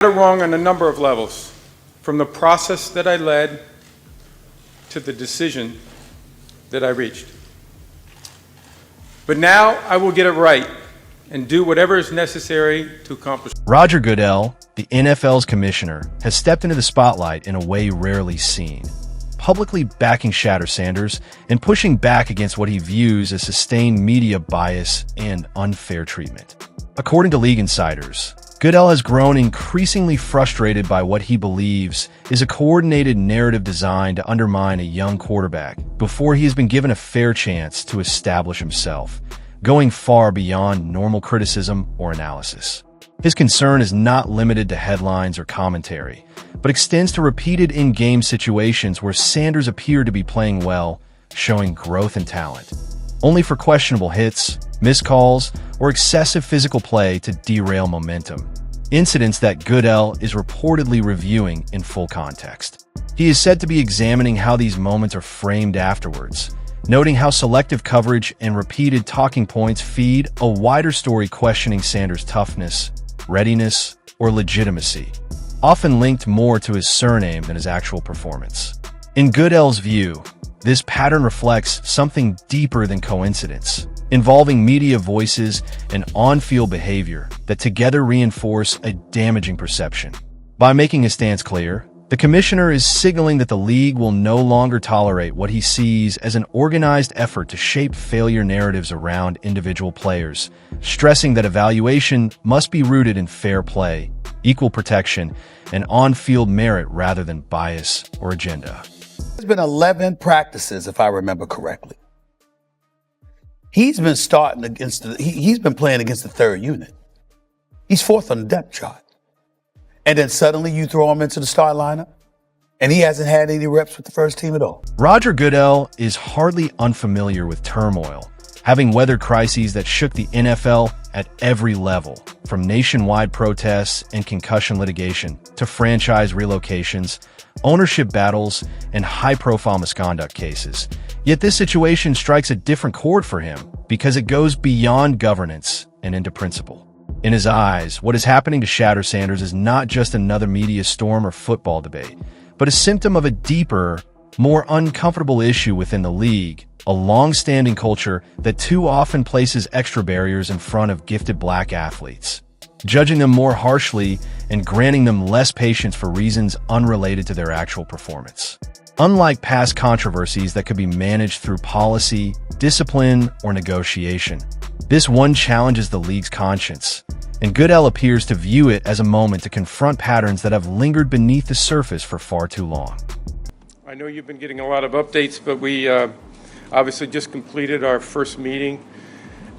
Got it wrong on a number of levels, from the process that I led to the decision that I reached. But now I will get it right and do whatever is necessary to accomplish. Roger Goodell, the NFL's commissioner, has stepped into the spotlight in a way rarely seen, publicly backing Shedeur Sanders and pushing back against what he views as sustained media bias and unfair treatment. According to league insiders, Goodell has grown increasingly frustrated by what he believes is a coordinated narrative designed to undermine a young quarterback before he has been given a fair chance to establish himself, going far beyond normal criticism or analysis. His concern is not limited to headlines or commentary, but extends to repeated in-game situations where Sanders appeared to be playing well, showing growth and talent, only for questionable hits, missed calls, or excessive physical play to derail momentum. Incidents that Goodell is reportedly reviewing in full context. He is said to be examining how these moments are framed afterwards, noting how selective coverage and repeated talking points feed a wider story questioning Sanders' toughness, readiness, or legitimacy, often linked more to his surname than his actual performance. In Goodell's view, this pattern reflects something deeper than coincidence, involving media voices and on-field behavior that together reinforce a damaging perception. By making his stance clear, the commissioner is signaling that the league will no longer tolerate what he sees as an organized effort to shape failure narratives around individual players, stressing that evaluation must be rooted in fair play, equal protection, and on-field merit rather than bias or agenda. There's been 11 practices, if I remember correctly. He's been starting against he's been playing against the third unit. He's fourth on the depth chart. And then suddenly you throw him into the start lineup, and he hasn't had any reps with the first team at all. Roger Goodell is hardly unfamiliar with turmoil, having weathered crises that shook the NFL at every level, from nationwide protests and concussion litigation to franchise relocations, ownership battles, and high-profile misconduct cases. Yet this situation strikes a different chord for him because it goes beyond governance and into principle. In his eyes, what is happening to Shedeur Sanders is not just another media storm or football debate, but a symptom of a deeper, more uncomfortable issue within the league, a long-standing culture that too often places extra barriers in front of gifted black athletes, judging them more harshly and granting them less patience for reasons unrelated to their actual performance. Unlike past controversies that could be managed through policy, discipline, or negotiation, this one challenges the league's conscience, and Goodell appears to view it as a moment to confront patterns that have lingered beneath the surface for far too long. I know you've been getting a lot of updates, but we obviously just completed our first meeting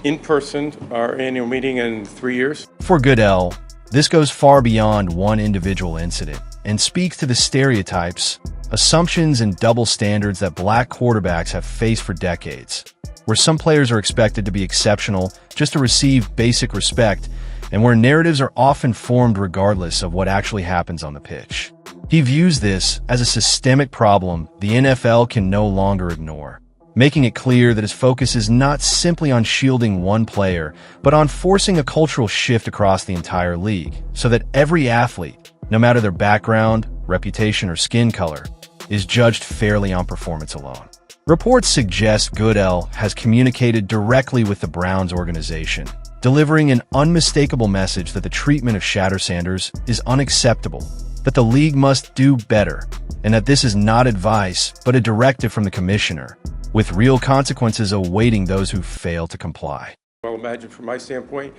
in person, our annual meeting in 3 years. For Goodell, this goes far beyond one individual incident and speaks to the stereotypes, assumptions, and double standards that black quarterbacks have faced for decades, where some players are expected to be exceptional just to receive basic respect, and where narratives are often formed regardless of what actually happens on the pitch. He views this as a systemic problem the NFL can no longer ignore, making it clear that his focus is not simply on shielding one player, but on forcing a cultural shift across the entire league, so that every athlete, no matter their background, reputation, or skin color, is judged fairly on performance alone. Reports suggest Goodell has communicated directly with the Browns organization, delivering an unmistakable message that the treatment of Shedeur Sanders is unacceptable, that the league must do better, and that this is not advice but a directive from the commissioner, with real consequences awaiting those who fail to comply. Well, imagine from my standpoint,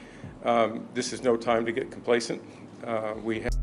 this is no time to get complacent.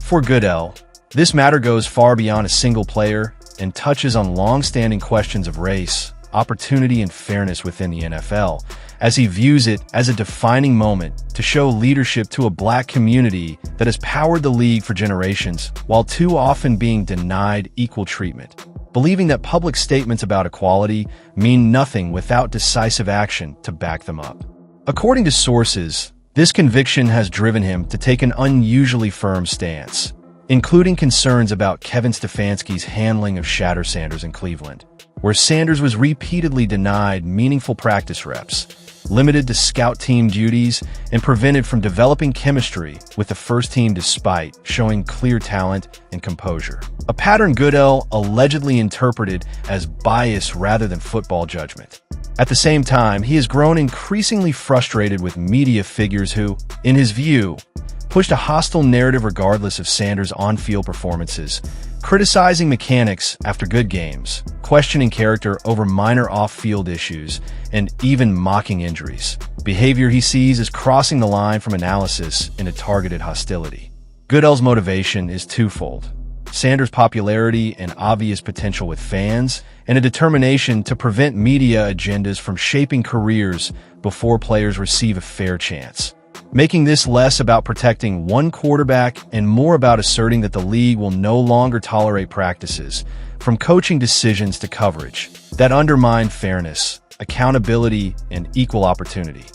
For Goodell, this matter goes far beyond a single player and touches on long-standing questions of race, opportunity, and fairness within the NFL, as he views it as a defining moment to show leadership to a black community that has powered the league for generations while too often being denied equal treatment, believing that public statements about equality mean nothing without decisive action to back them up. According to sources, this conviction has driven him to take an unusually firm stance, including concerns about Kevin Stefanski's handling of Shedeur Sanders in Cleveland, where Sanders was repeatedly denied meaningful practice reps, limited to scout team duties, and prevented from developing chemistry with the first team despite showing clear talent and composure. A pattern Goodell allegedly interpreted as bias rather than football judgment. At the same time, he has grown increasingly frustrated with media figures who, in his view, pushed a hostile narrative regardless of Sanders' on-field performances, criticizing mechanics after good games, questioning character over minor off-field issues, and even mocking injuries. Behavior he sees as crossing the line from analysis into targeted hostility. Goodell's motivation is twofold: Sanders' popularity and obvious potential with fans, and a determination to prevent media agendas from shaping careers before players receive a fair chance, making this less about protecting one quarterback and more about asserting that the league will no longer tolerate practices, from coaching decisions to coverage, that undermine fairness, accountability, and equal opportunity.